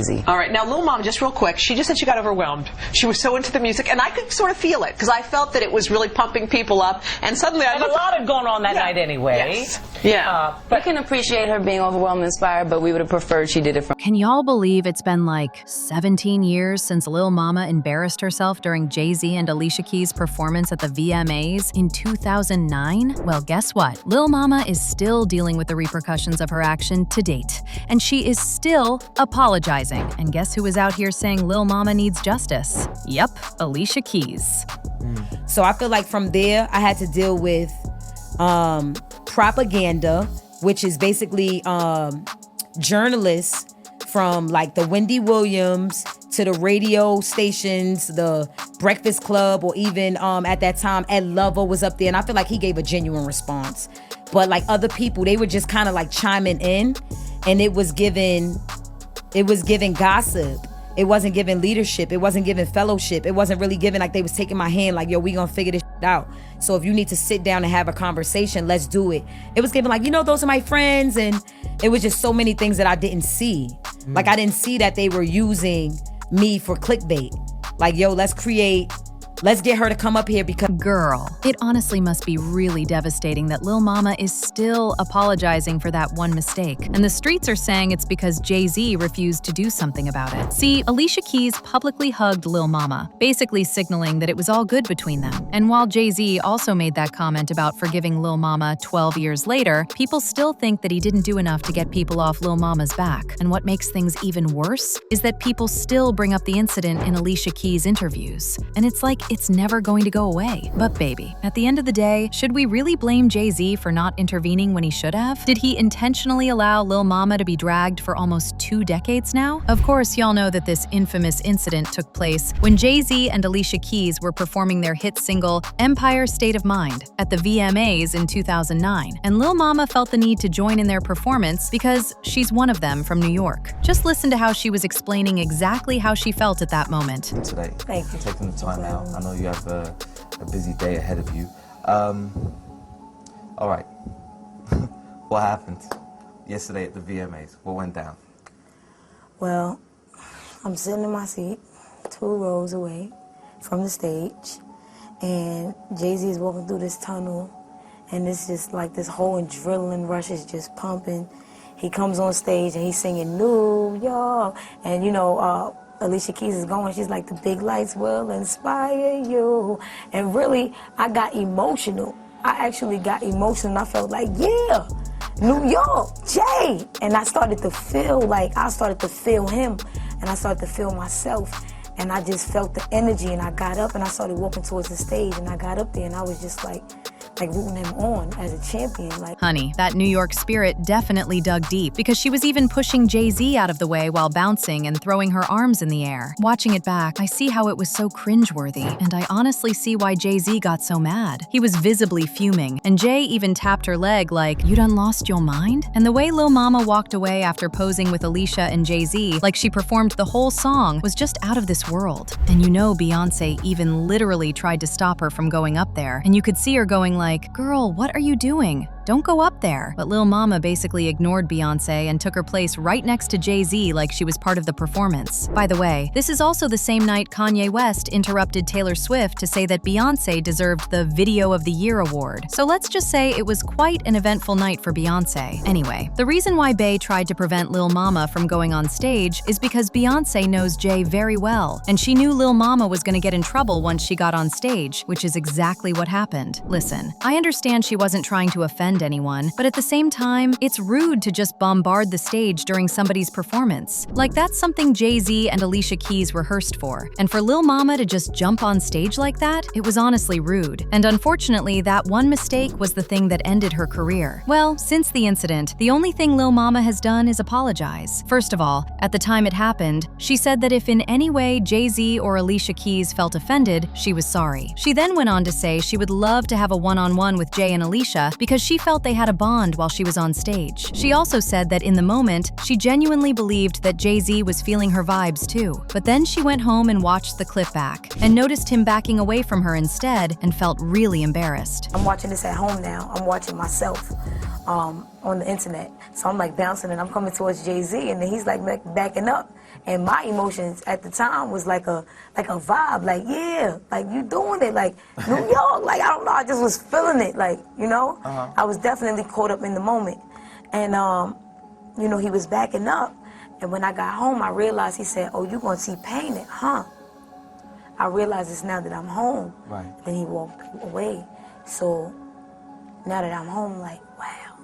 Jay-Z. All right, now Lil Mama, just real quick, she just said she got overwhelmed. She was so into the music, and I could sort of feel it, because I felt that it was really pumping people up, and suddenly I looked... a lot had gone on that night anyway. Yes. Yeah. But I can appreciate her being overwhelmed and inspired, but we would have preferred she did it from... Can y'all believe it's been like 17 years since Lil Mama embarrassed herself during Jay-Z and Alicia Keys' performance at the VMAs in 2009? Well, guess what? Lil Mama is still dealing with the repercussions of her action to date, and she is still apologizing. And guess who is out here saying Lil Mama needs justice? Yep, Alicia Keys. So I feel like from there, I had to deal with propaganda, which is basically journalists from like the Wendy Williams to the radio stations, the Breakfast Club, or even at that time, Ed Lover was up there. And I feel like he gave a genuine response. But like other people, they were just kind of like chiming in, and it was giving gossip. It wasn't giving leadership. It wasn't giving fellowship. It wasn't really giving like they was taking my hand like, yo, we gonna figure this shit out. So if you need to sit down and have a conversation, let's do it. It was giving like, you know, those are my friends. And it was just so many things that I didn't see. Like I didn't see that they were using me for clickbait. Like, yo, let's get her to come up here because... Girl, it honestly must be really devastating that Lil Mama is still apologizing for that one mistake. And the streets are saying it's because Jay-Z refused to do something about it. See, Alicia Keys publicly hugged Lil Mama, basically signaling that it was all good between them. And while Jay-Z also made that comment about forgiving Lil Mama 12 years later, people still think that he didn't do enough to get people off Lil Mama's back. And what makes things even worse is that people still bring up the incident in Alicia Keys' interviews. And it's like it's never going to go away. But baby, at the end of the day, should we really blame Jay-Z for not intervening when he should have? Did he intentionally allow Lil Mama to be dragged for almost 2 decades now? Of course, y'all know that this infamous incident took place when Jay-Z and Alicia Keys were performing their hit single Empire State of Mind at the VMAs in 2009. And Lil Mama felt the need to join in their performance because she's one of them from New York. Just listen to how she was explaining exactly how she felt at that moment. Today. Thank you. Taking the time out. I know you have a busy day ahead of you. All right. What happened yesterday at the VMAs? What went down? Well, I'm sitting in my seat 2 rows away from the stage, and Jay-Z is walking through this tunnel, and it's just like this whole adrenaline rush is just pumping. He comes on stage and he's singing New York, and you know, Alicia Keys is going, she's like, the big lights will inspire you. And really, I got emotional. I actually got emotional, and I felt like, yeah, New York, Jay. And I started to feel him, and I started to feel myself. And I just felt the energy, and I got up and I started walking towards the stage, and I got up there and I was just like rooting him on as a champion. Like, honey, that New York spirit definitely dug deep because she was even pushing Jay-Z out of the way while bouncing and throwing her arms in the air. Watching it back, I see how it was so cringeworthy, and I honestly see why Jay-Z got so mad. He was visibly fuming, and Jay even tapped her leg like, you done lost your mind? And the way Lil Mama walked away after posing with Alicia and Jay-Z like she performed the whole song was just out of this world. And you know Beyonce even literally tried to stop her from going up there, and you could see her going like, girl, what are you doing? Don't go up there. But Lil Mama basically ignored Beyonce and took her place right next to Jay-Z like she was part of the performance. By the way, this is also the same night Kanye West interrupted Taylor Swift to say that Beyonce deserved the Video of the Year award. So let's just say it was quite an eventful night for Beyonce. Anyway, the reason why Bey tried to prevent Lil Mama from going on stage is because Beyonce knows Jay very well, and she knew Lil Mama was gonna get in trouble once she got on stage, which is exactly what happened. Listen, I understand she wasn't trying to offend anyone, but at the same time, it's rude to just bombard the stage during somebody's performance. Like, that's something Jay-Z and Alicia Keys rehearsed for. And for Lil Mama to just jump on stage like that, it was honestly rude. And unfortunately, that one mistake was the thing that ended her career. Well, since the incident, the only thing Lil Mama has done is apologize. First of all, at the time it happened, she said that if in any way Jay-Z or Alicia Keys felt offended, she was sorry. She then went on to say she would love to have a one-on-one with Jay and Alicia because she felt they had a bond while she was on stage. She also said that in the moment, she genuinely believed that Jay-Z was feeling her vibes too. But then she went home and watched the clip back and noticed him backing away from her instead and felt really embarrassed. I'm watching this at home now. I'm watching myself on the internet. So I'm like bouncing and I'm coming towards Jay-Z, and then he's like backing up. And my emotions at the time was like a vibe, like, yeah, like you doing it, like New York, like I don't know, I just was feeling it, like, you know, I was definitely caught up in the moment. And, you know, he was backing up. And when I got home, I realized, he said, oh, you gonna T-Pain it, huh? I realized it's now that I'm home. Right. Then he walked away. So now that I'm home, like, wow,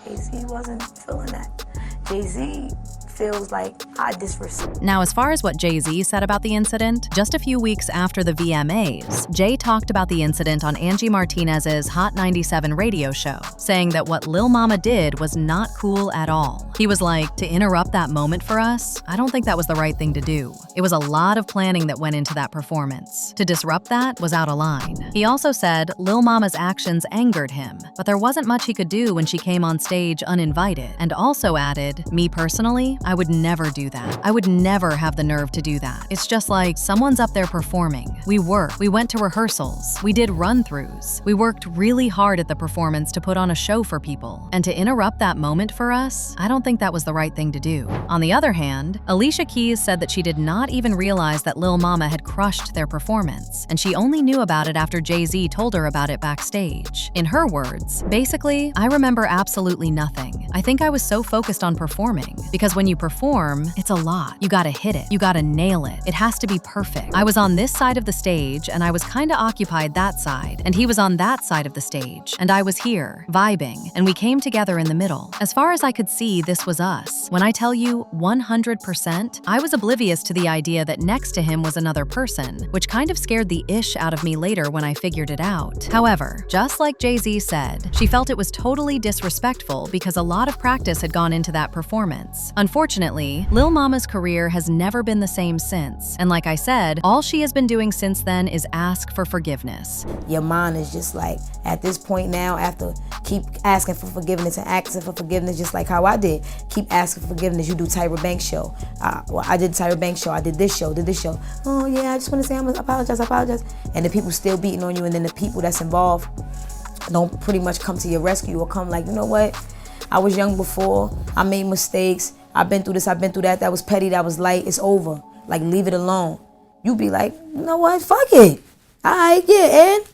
Jay-Z wasn't feeling that. Jay-Z feels like I disrespect. Now, as far as what Jay-Z said about the incident, just a few weeks after the VMAs, Jay talked about the incident on Angie Martinez's Hot 97 radio show, saying that what Lil Mama did was not cool at all. He was like, to interrupt that moment for us, I don't think that was the right thing to do. It was a lot of planning that went into that performance. To disrupt that was out of line. He also said Lil Mama's actions angered him, but there wasn't much he could do when she came on stage uninvited, and also added, me personally, I would never do that. I would never have the nerve to do that. It's just like, someone's up there performing. We worked. We went to rehearsals. We did run-throughs. We worked really hard at the performance to put on a show for people. And to interrupt that moment for us, I don't think that was the right thing to do. On the other hand, Alicia Keys said that she did not even realize that Lil Mama had crushed their performance, and she only knew about it after Jay-Z told her about it backstage. In her words, basically, I remember absolutely nothing. I think I was so focused on performing, because when you perform, it's a lot. You gotta hit it. You gotta nail it. It has to be perfect. I was on this side of the stage, and I was kinda occupied that side, and he was on that side of the stage, and I was here, vibing, and we came together in the middle. As far as I could see, this was us. When I tell you 100%, I was oblivious to the idea that next to him was another person, which kind of scared the ish out of me later when I figured it out. However, just like Jay-Z said, she felt it was totally disrespectful because a lot of practice had gone into that performance. Unfortunately, Lil Mama's career has never been the same since, and like I said, all she has been doing since then is ask for forgiveness. Your mind is just like, at this point now, after keep asking for forgiveness and asking for forgiveness, just like how I did, keep asking for forgiveness. You do Tyra Banks show. Well, I did Tyra Banks show. I did this show, Oh yeah, I just want to say I apologize. And the people still beating on you, and then the people that's involved don't pretty much come to your rescue or come like, you know what? I was young before. I made mistakes. I've been through this. I've been through that. That was petty. That was light. It's over. Like, leave it alone. You be like, you know what? Fuck it. All right, yeah, and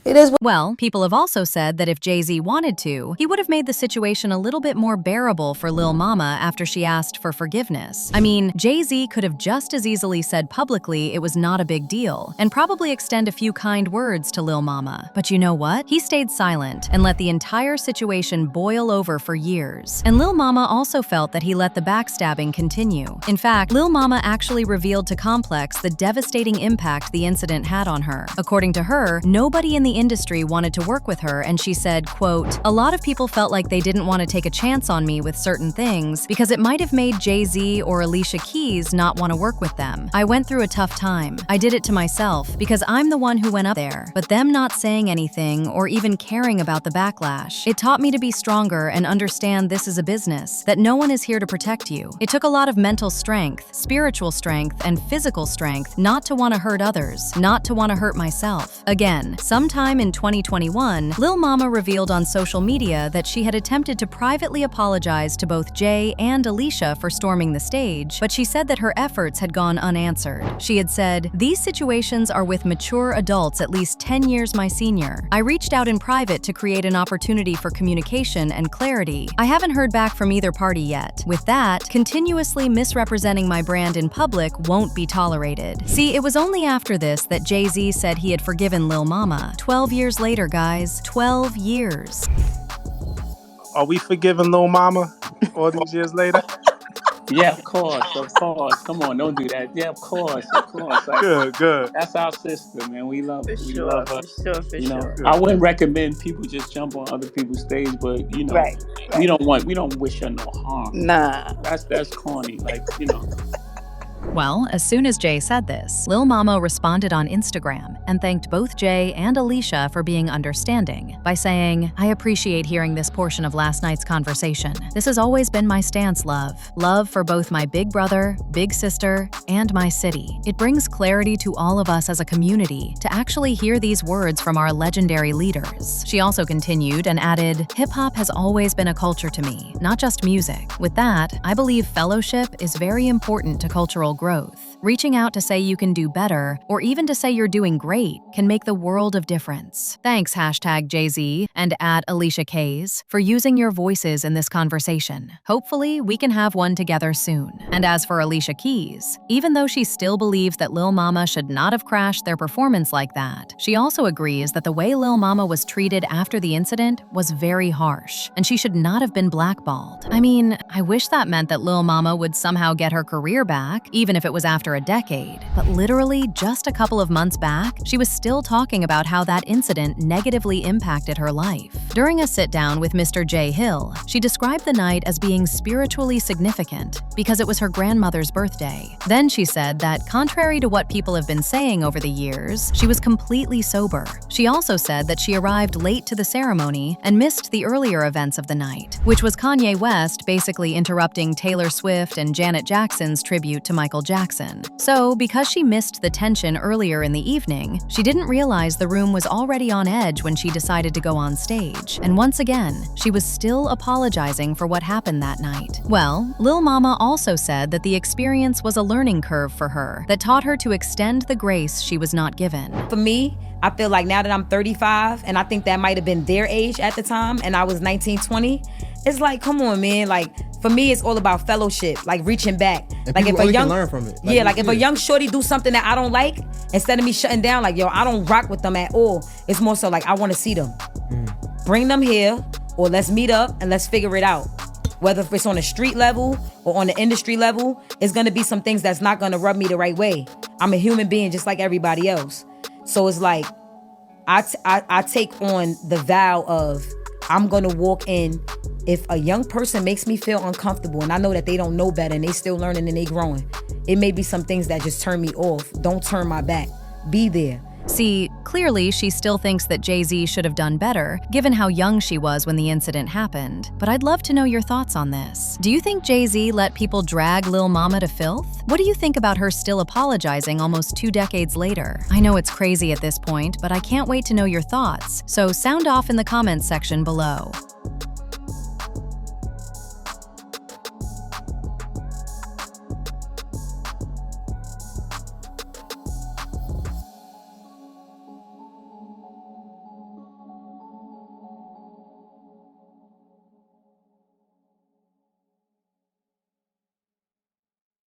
it is. Well, people have also said that if Jay-Z wanted to, he would have made the situation a little bit more bearable for Lil Mama after she asked for forgiveness. I mean, Jay-Z could have just as easily said publicly it was not a big deal, and probably extend a few kind words to Lil Mama. But you know what? He stayed silent and let the entire situation boil over for years. And Lil Mama also felt that he let the backstabbing continue. In fact, Lil Mama actually revealed to Complex the devastating impact the incident had on her. According to her, nobody in the industry wanted to work with her, and she said, quote, a lot of people felt like they didn't want to take a chance on me with certain things because it might have made Jay-Z or Alicia Keys not want to work with them. I went through a tough time. I did it to myself because I'm the one who went up there, but them not saying anything or even caring about the backlash. It taught me to be stronger and understand this is a business, that no one is here to protect you. It took a lot of mental strength, spiritual strength, and physical strength not to want to hurt others, not to want to hurt myself. Again, sometime in 2021, Lil Mama revealed on social media that she had attempted to privately apologize to both Jay and Alicia for storming the stage, but she said that her efforts had gone unanswered. She had said, these situations are with mature adults at least 10 years my senior. I reached out in private to create an opportunity for communication and clarity. I haven't heard back from either party yet. With that, continuously misrepresenting my brand in public won't be tolerated. See, it was only after this that Jay-Z said he had forgiven Lil Mama. 12 years later, guys. 12 years. Are we forgiving Lil Mama all these years later? Yeah, of course. Come on, don't do that. Yeah, of course. Like, Good. That's our sister, man. We love her. We love her. For You know, sure. I wouldn't recommend people just jump on other people's stage, but you know, Right. we don't wish her no harm. Nah. That's corny. Like, you know. Well, as soon as Jay said this, Lil Mama responded on Instagram, and thanked both Jay and Alicia for being understanding by saying, "I appreciate hearing this portion of last night's conversation. This has always been my stance, love. Love for both my big brother, big sister, and my city. It brings clarity to all of us as a community to actually hear these words from our legendary leaders." She also continued and added, "Hip-hop has always been a culture to me, not just music. With that, I believe fellowship is very important to cultural growth. Reaching out to say you can do better, or even to say you're doing great, can make the world of difference. Thanks #Jay-Z and @Alicia Keys for using your voices in this conversation. Hopefully, we can have one together soon." And as for Alicia Keys, even though she still believes that Lil Mama should not have crashed their performance like that, she also agrees that the way Lil Mama was treated after the incident was very harsh, and she should not have been blackballed. I mean, I wish that meant that Lil Mama would somehow get her career back, even if it was after a decade. But literally just a couple of months back, she was still talking about how that incident negatively impacted her life. During a sit-down with Mr. J. Hill, she described the night as being spiritually significant because it was her grandmother's birthday. Then she said that, contrary to what people have been saying over the years, she was completely sober. She also said that she arrived late to the ceremony and missed the earlier events of the night, which was Kanye West basically interrupting Taylor Swift and Janet Jackson's tribute to Michael Jackson. So, because she missed the tension earlier in the evening, she didn't realize the room was already on edge when she decided to go on stage. And once again, she was still apologizing for what happened that night. Well, Lil Mama also said that the experience was a learning curve for her that taught her to extend the grace she was not given. For me, I feel like now that I'm 35, and I think that might have been their age at the time, and I was 19, 20, it's like, come on, man. Like, for me, it's all about fellowship, like reaching back. And like, if a young, can learn from it. Like if a young shorty do something that I don't like, instead of me shutting down, like, yo, I don't rock with them at all, it's more so like, I want to see them. Bring them here, or let's meet up and let's figure it out. Whether it's on a street level or on the industry level, it's gonna be some things that's not gonna rub me the right way. I'm a human being just like everybody else. So it's like, I take on the vow of, I'm gonna walk in. If a young person makes me feel uncomfortable and I know that they don't know better and they still learning and they growing, it may be some things that just turn me off. Don't turn my back. Be there. See, clearly she still thinks that Jay-Z should have done better, given how young she was when the incident happened. But I'd love to know your thoughts on this. Do you think Jay-Z let people drag Lil Mama to filth? What do you think about her still apologizing almost 2 decades later? I know it's crazy at this point, but I can't wait to know your thoughts, so sound off in the comments section below.